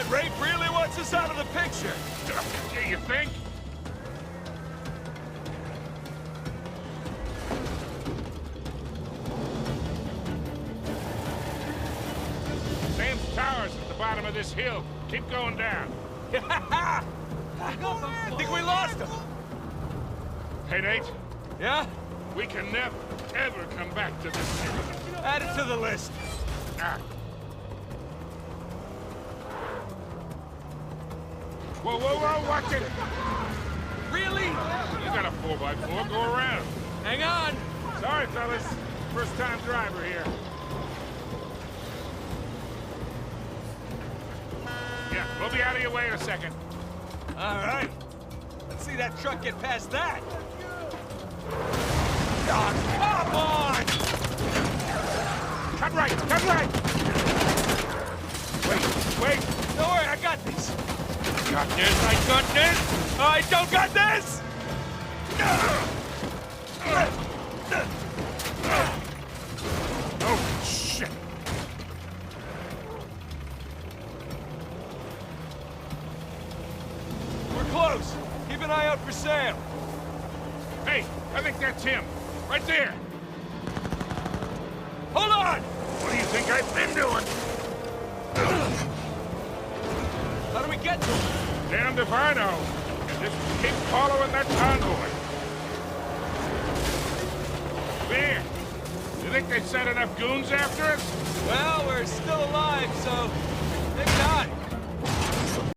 That rape really wants us out of the picture. Yeah, you think? Sam's tower's at the bottom of this hill. Keep going down. I think we lost him. Hey, Nate. Yeah? We can never, ever come back to this city. Add it to the list. Ah. Whoa, whoa, whoa, watch it! Really? You got a 4x4, go around. Hang on. Sorry, fellas. First-time driver here. Yeah, we'll be out of your way in a second. All right. Let's see that truck get past that. Oh, come on! Cut right, cut right! Wait, wait! Don't worry, I got this. Got this, I got this! I don't got this! Oh, shit! We're close. Keep an eye out for Sam. Hey, I think that's him. Right there! Hold on! What do you think I've been doing? How do we get to him? Damned if I know. Just keep following that convoy. There! You think they sent enough goons after us? Well, we're still alive, so